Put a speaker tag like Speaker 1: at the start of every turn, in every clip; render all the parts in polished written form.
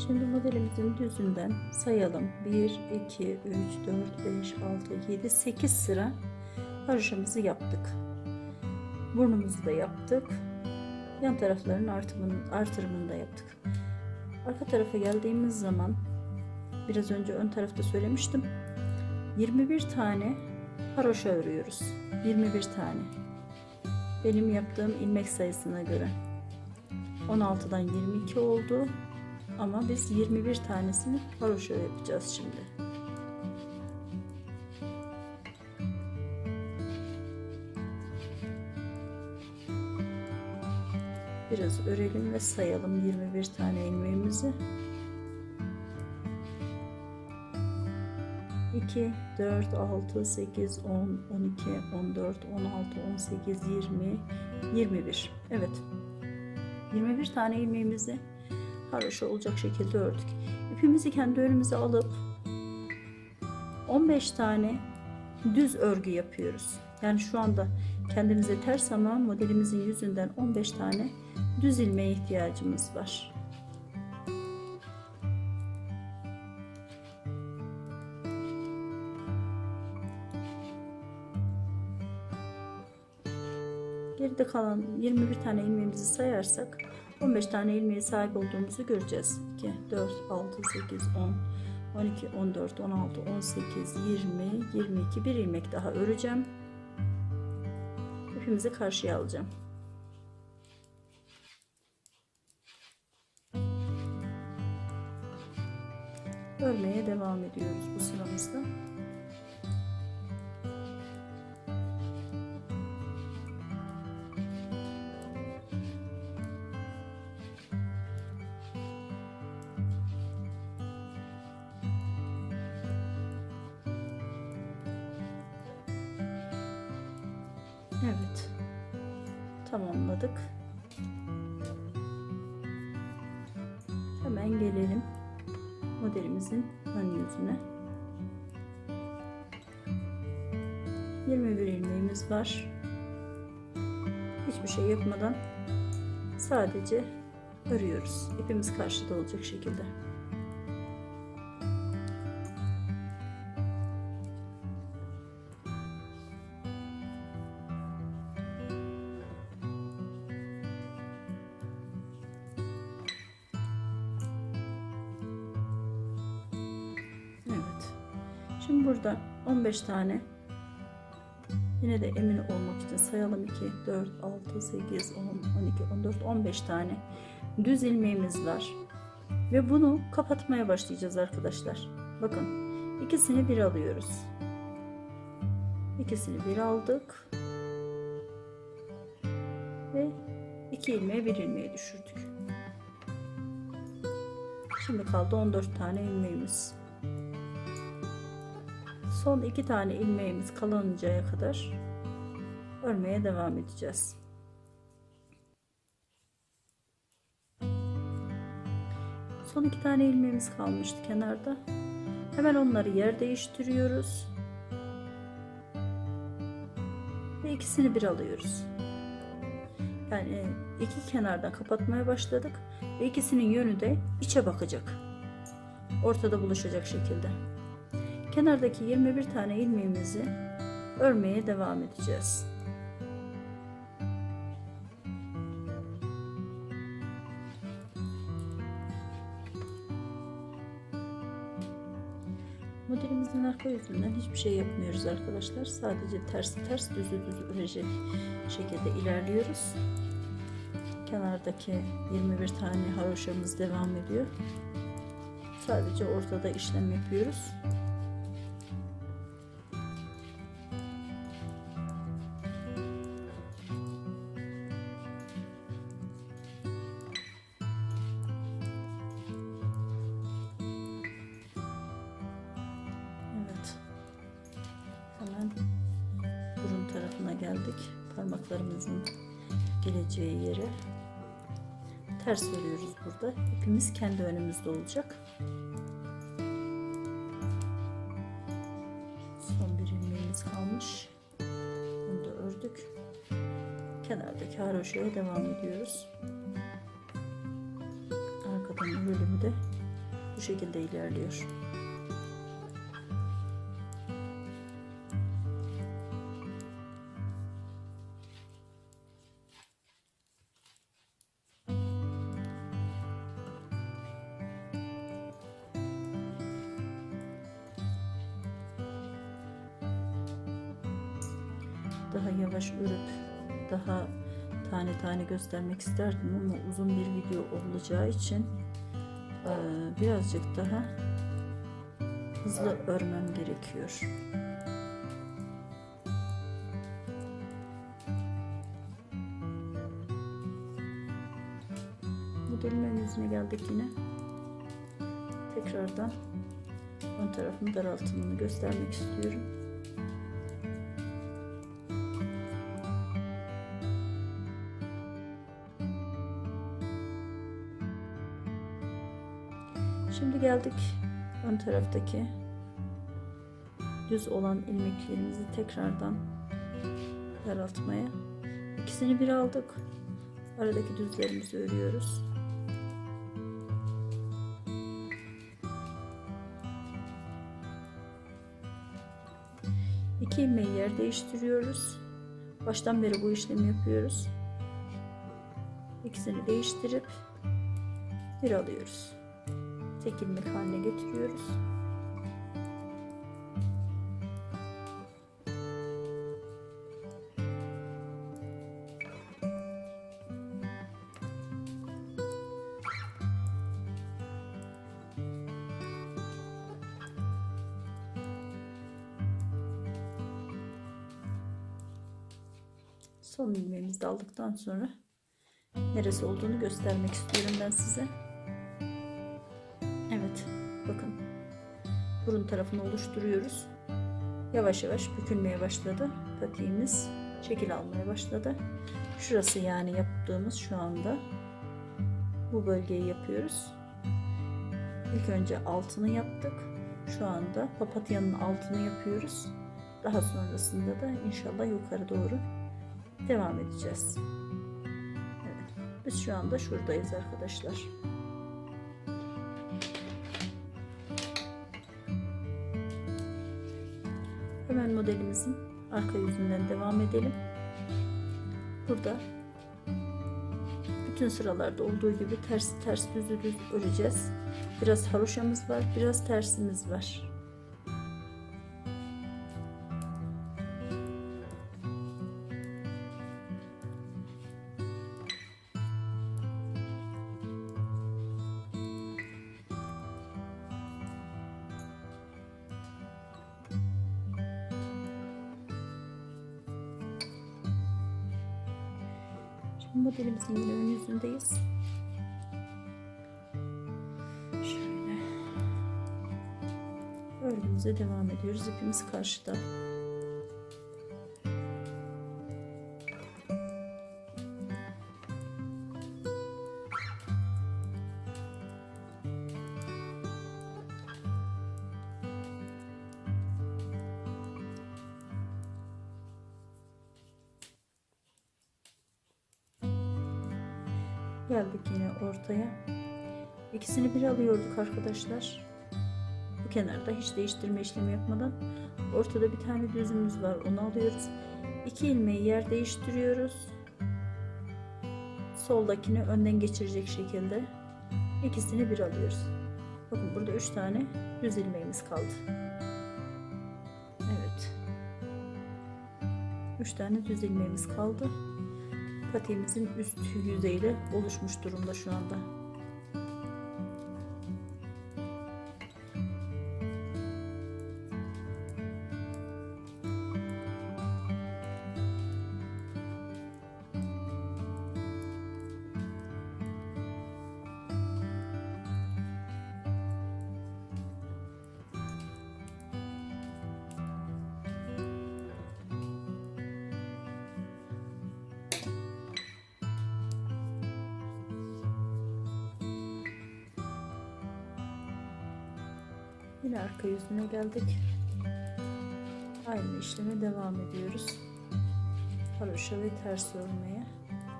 Speaker 1: Şimdi modelimizin düzünden sayalım. 1, 2, 3, 4, 5, 6, 7, 8 sıra haroşamızı yaptık. Burnumuzu da yaptık. Yan tarafların artırımını da yaptık. Arka tarafa geldiğimiz zaman biraz önce ön tarafta söylemiştim. 21 tane haroşa örüyoruz. 21 tane. Benim yaptığım ilmek sayısına göre 16'dan 22 oldu. Ama biz 21 tanesini haroşa yapacağız şimdi. Biraz örelim ve sayalım 21 tane ilmeğimizi. 2, 4, 6, 8, 10, 12, 14, 16, 18, 20, 21. Evet. 21 tane ilmeğimizi haroşa olacak şekilde ördük. İpimizi kendi önümüze alıp 15 tane düz örgü yapıyoruz. Yani şu anda kendimize ters ama modelimizin yüzünden 15 tane düz ilmeğe ihtiyacımız var. Geride kalan 21 tane ilmeğimizi sayarsak 15 tane ilmeğe sahip olduğumuzu göreceğiz. 2, 4, 6, 8, 10, 12, 14, 16, 18, 20, 22. Bir ilmek daha öreceğim. İpimizi karşıya alacağım. Örmeye devam ediyoruz bu sıramızda. Evet, tamamladık. Hemen gelelim modelimizin ön yüzüne. 21 ilmeğimiz var. Hiçbir şey yapmadan sadece örüyoruz. İpimiz karşıda olacak şekilde. Şimdi burada 15 tane, yine de emin olmak için sayalım. 2, 4, 6, 8, 10, 12, 14, 15 tane düz ilmeğimiz var. Ve bunu kapatmaya başlayacağız arkadaşlar. Bakın, ikisini bir alıyoruz. İkisini bir aldık. Ve 2 ilmeğe bir ilmeği düşürdük. Şimdi kaldı 14 tane ilmeğimiz. Son 2 tane ilmeğimiz kalıncaya kadar örmeye devam edeceğiz. Son 2 tane ilmeğimiz kalmıştı kenarda. Hemen onları yer değiştiriyoruz. Ve ikisini bir alıyoruz. Yani iki kenardan kapatmaya başladık. Ve ikisinin yönü de içe bakacak. Ortada buluşacak şekilde. Kenardaki 21 tane ilmeğimizi örmeye devam edeceğiz. Modelimizin arka yüzünden hiçbir şey yapmıyoruz arkadaşlar. Sadece ters düz örecek şekilde ilerliyoruz. Kenardaki 21 tane haroşamız devam ediyor. Sadece ortada işlem yapıyoruz. Hemen burun tarafına geldik. Parmaklarımızın geleceği yere ters örüyoruz burada. İpimiz kendi önümüzde olacak. Son bir ilmeğimiz kalmış. Bunu da ördük. Kenardaki haroşaya devam ediyoruz. Arkadan bölümü de şekilde ilerliyor. Daha yavaş örüp daha tane tane göstermek isterdim ama uzun bir video olacağı için birazcık daha hızlı örmem gerekiyor. Modelimin yüzüne geldik yine. Tekrardan ön tarafın daraltımını göstermek istiyorum. Şimdi geldik ön taraftaki düz olan ilmeklerimizi tekrardan daraltmaya. İkisini bir aldık. Aradaki düzlerimizi örüyoruz. İki ilmeği yer değiştiriyoruz. Baştan beri bu işlemi yapıyoruz. İkisini değiştirip bir alıyoruz. Tek ilmek haline getiriyoruz. Son ilmeğimizi de aldıktan sonra neresi olduğunu göstermek istiyorum ben size. Evet, bakın burun tarafını oluşturuyoruz. Yavaş yavaş bükülmeye başladı. Patiğimiz şekil almaya başladı. Şurası yani yaptığımız şu anda bu bölgeyi yapıyoruz. İlk önce altını yaptık. Şu anda papatyanın altını yapıyoruz. Daha sonrasında da inşallah yukarı doğru devam edeceğiz. Evet, biz şu anda şuradayız arkadaşlar. Hemen modelimizin arka yüzünden devam edelim. Burada bütün sıralarda olduğu gibi ters ters düz öreceğiz. Biraz haroşamız var, biraz tersimiz var. Modelimizin yine ön yüzündeyiz. Şöyle örgümüze devam ediyoruz. İpimiz karşıda. Geldik yine ortaya. İkisini bir alıyorduk arkadaşlar. Bu kenarda hiç değiştirme işlemi yapmadan ortada bir tane düzümüz var, onu alıyoruz. 2 ilmeği yer değiştiriyoruz. Soldakini önden geçirecek şekilde ikisini bir alıyoruz. Bakın burada 3 tane düz ilmeğimiz kaldı. Evet. 3 tane düz ilmeğimiz kaldı. Patiğimizin üst yüzeyiyle oluşmuş durumda şu anda. Yine arka yüzüne geldik. Aynı işleme devam ediyoruz. Haroşa ve ters örmeye.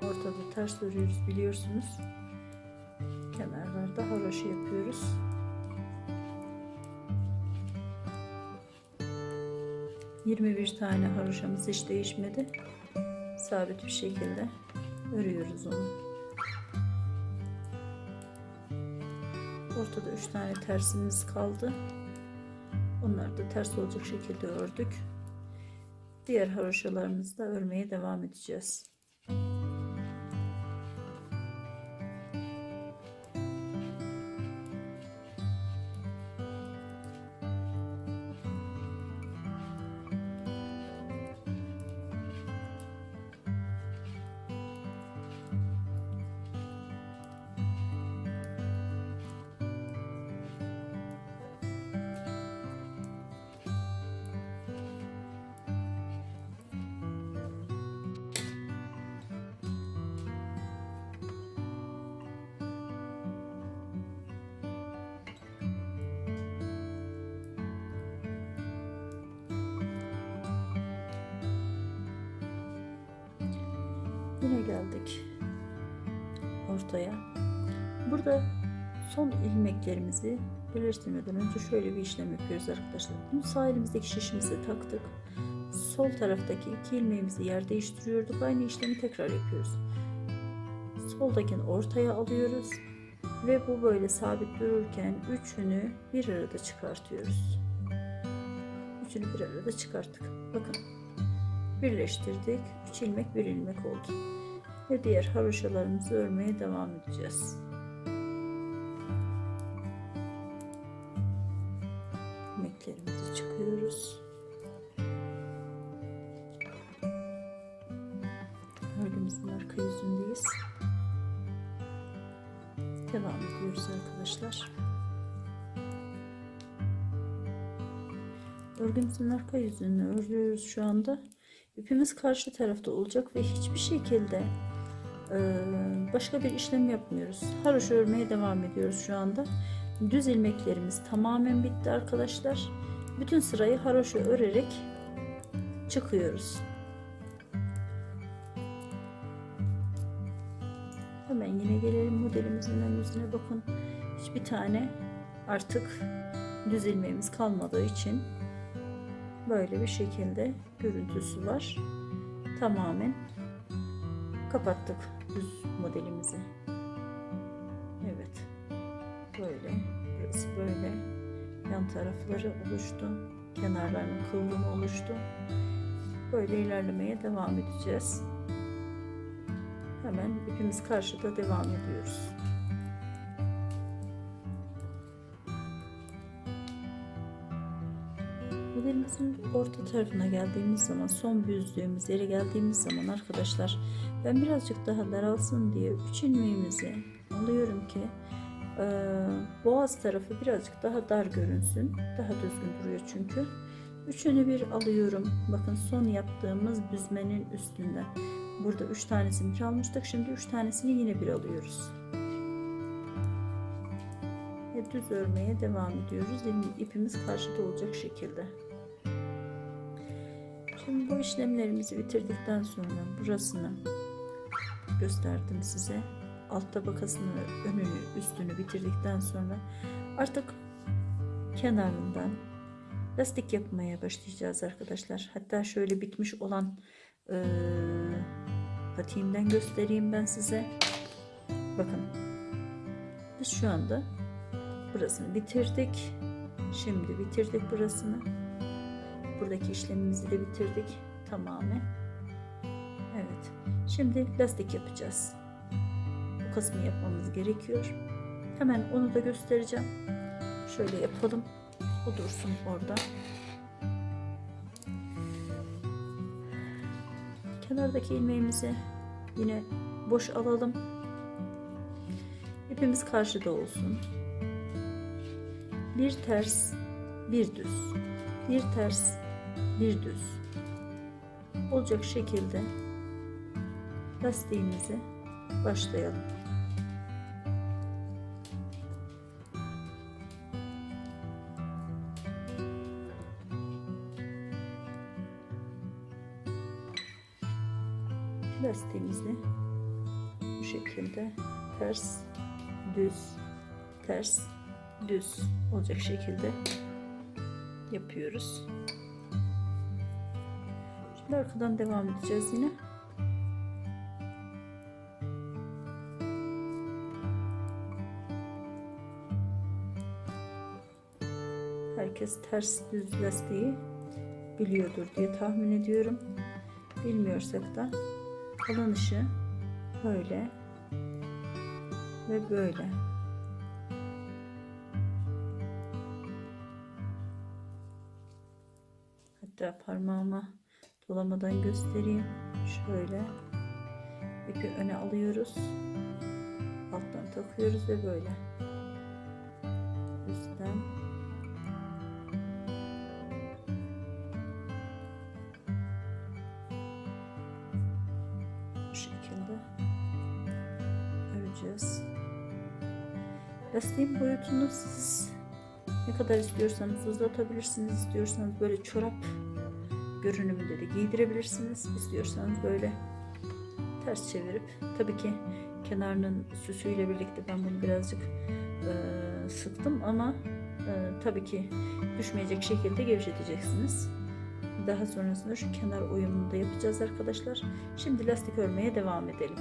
Speaker 1: Ortada ters örüyoruz biliyorsunuz. Kenarlarda haroşa yapıyoruz. 21 tane haroşamız hiç değişmedi. Sabit bir şekilde örüyoruz onu. Ortada 3 tane tersimiz kaldı. Onları da ters olacak şekilde ördük. Diğer haroşalarımızı da örmeye devam edeceğiz. Yine geldik ortaya. Burada son ilmeklerimizi birleştirmeden önce şöyle bir işlem yapıyoruz arkadaşlar. Bunu sağ elimizdeki şişimize taktık. Sol taraftaki 2 ilmeğimizi yer değiştiriyorduk. Aynı işlemi tekrar yapıyoruz. Soldakini ortaya alıyoruz ve bu böyle sabit dururken üçünü bir arada çıkartıyoruz. Üçünü bir arada çıkarttık. Bakın. Birleştirdik. 3 ilmek 1 ilmek oldu. Ve diğer haroşalarımızı örmeye devam edeceğiz. İlmeklerimizi çıkıyoruz. Örgümüzün arka yüzündeyiz. Devam ediyoruz arkadaşlar. Örgümüzün arka yüzünü örüyoruz şu anda. İpimiz karşı tarafta olacak ve hiçbir şekilde başka bir işlem yapmıyoruz. Haroşa örmeye devam ediyoruz şu anda. Düz ilmeklerimiz tamamen bitti arkadaşlar. Bütün sırayı haroşa örerek çıkıyoruz. Hemen yine gelelim modelimizin ön yüzüne bakın. Hiçbir tane artık düz ilmeğimiz kalmadığı için böyle bir şekilde görüntüsü var. Tamamen kapattık düz modelimizi. Evet. Böyle. Burası böyle. Yan tarafları oluştu. Kenarlarının kıvrımı oluştu. Böyle ilerlemeye devam edeceğiz. Hemen ipimiz karşıda devam ediyoruz. Modelimizin orta tarafına geldiğimiz zaman, son büzdüğümüz yere geldiğimiz zaman arkadaşlar, ben birazcık daha daralsın diye 3 ilmeğimizi alıyorum ki boğaz tarafı birazcık daha dar görünsün. Daha düzgün duruyor çünkü. Üçünü bir alıyorum. Bakın son yaptığımız büzmenin üstünden. Burada 3 tanesini bir almıştık. Şimdi 3 tanesini yine bir alıyoruz. Ve düz örmeye devam ediyoruz. İpimiz karşıda olacak şekilde. Şimdi bu işlemlerimizi bitirdikten sonra burasını gösterdim size. Alt tabakasını, önünü, üstünü bitirdikten sonra artık kenarından lastik yapmaya başlayacağız arkadaşlar. Hatta şöyle bitmiş olan patiğimden göstereyim ben size. Bakın. Biz şu anda burasını bitirdik. Şimdi bitirdik burasını. Buradaki işlemimizi de bitirdik tamamen. Evet. Şimdi lastik yapacağız. Bu kısmı yapmamız gerekiyor. Hemen onu da göstereceğim. Şöyle yapalım. O dursun orada. Kenardaki ilmeğimizi yine boş alalım. İpimiz karşıda olsun. Bir ters, bir düz. Bir ters, bir düz. Olacak şekilde lastiğimizi başlayalım. Lastiğimizi bu şekilde ters, düz, ters, düz olacak şekilde yapıyoruz. Arkadan devam edeceğiz yine. Herkes ters düz lastiği biliyordur diye tahmin ediyorum. Bilmiyorsak da alınışı böyle ve böyle. Hatta parmağıma dolamadan göstereyim. Şöyle ipi öne alıyoruz. Alttan takıyoruz ve böyle. Üstten bu şekilde öreceğiz. Lastiğin boyutunu siz ne kadar istiyorsanız uzatabilirsiniz. İstiyorsanız böyle çorap görünümünde de giydirebilirsiniz. İstiyorsanız böyle ters çevirip, tabii ki kenarının süsüyle birlikte ben bunu birazcık sıktım ama tabii ki düşmeyecek şekilde gevşeteceksiniz. Daha sonrasında şu kenar uyumunu da yapacağız arkadaşlar. Şimdi lastik örmeye devam edelim.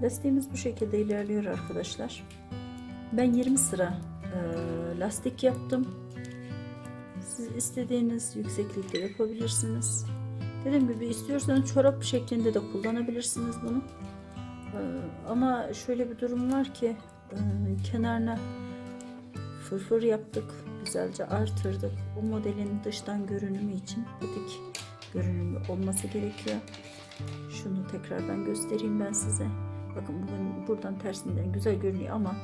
Speaker 1: Lastiğimiz bu şekilde ilerliyor arkadaşlar. Ben 20 sıra lastik yaptım. Siz istediğiniz yükseklikte yapabilirsiniz. Dediğim gibi istiyorsanız çorap şeklinde de kullanabilirsiniz bunu. Ama şöyle bir durum var ki kenarına fırfır yaptık. Güzelce artırdık. O modelin dıştan görünümü için patik görünümlü olması gerekiyor. Şunu tekrardan göstereyim ben size. Bakın bugün buradan tersinden güzel görünüyor ama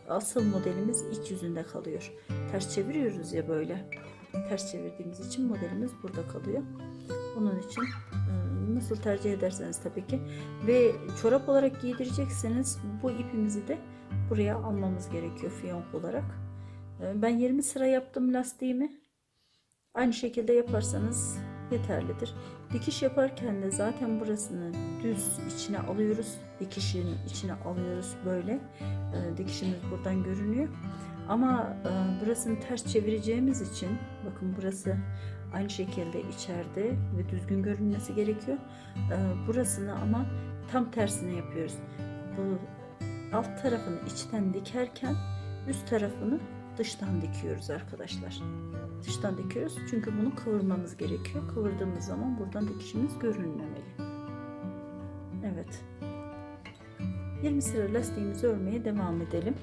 Speaker 1: asıl modelimiz iç yüzünde kalıyor. Ters çeviriyoruz ya böyle. Ters çevirdiğimiz için modelimiz burada kalıyor. Onun için nasıl tercih ederseniz tabii ki. Ve çorap olarak giydirecekseniz bu ipimizi de buraya almamız gerekiyor fiyonk olarak. Ben 20 sıra yaptım lastiğimi. Aynı şekilde yaparsanız yeterlidir. Dikiş yaparken de zaten burasını düz içine alıyoruz. Dikişin içine alıyoruz böyle. Dikişimiz buradan görünüyor. Ama burasını ters çevireceğimiz için bakın burası aynı şekilde içeride ve düzgün görünmesi gerekiyor. Burasını ama tam tersine yapıyoruz. Bu alt tarafını içten dikerken üst tarafını dıştan dikiyoruz arkadaşlar. Dıştan dikiyoruz çünkü bunu kıvırmamız gerekiyor. Kıvırdığımız zaman buradan dikişimiz görünmemeli. Evet. 20 sıra lastiğimizi örmeye devam edelim.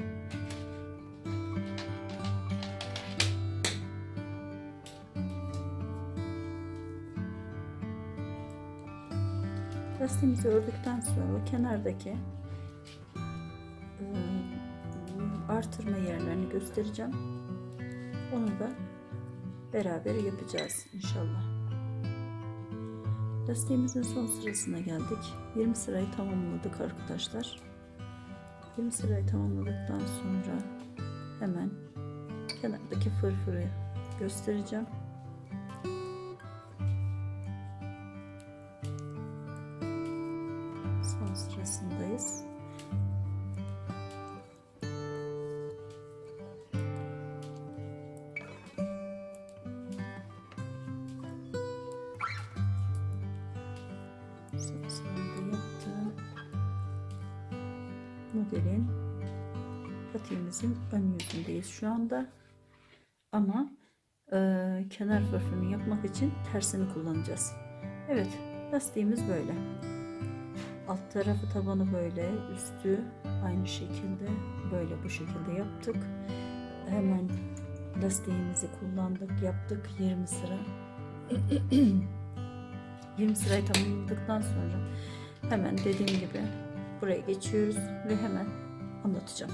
Speaker 1: Lastiğimizi ördükten sonra kenardaki artırma yerlerini göstereceğim. Onu da beraber yapacağız inşallah. Lastiğimizin son sırasına geldik. 20 sırayı tamamladık arkadaşlar. 20 sırayı tamamladıktan sonra hemen kenardaki fırfırı göstereceğim. Son sırasındayız. Sonunda yaptığım modelin patiğimizin ön yüzündeyiz şu anda. Ama kenar fırfırını yapmak için tersini kullanacağız. Evet, lastiğimiz böyle. Alt tarafı tabanı böyle, üstü aynı şekilde böyle bu şekilde yaptık. Hemen lastiğimizi kullandık, yaptık 20 sıra. 20 sırayı tamamladıktan sonra hemen dediğim gibi buraya geçiyoruz ve hemen anlatacağım.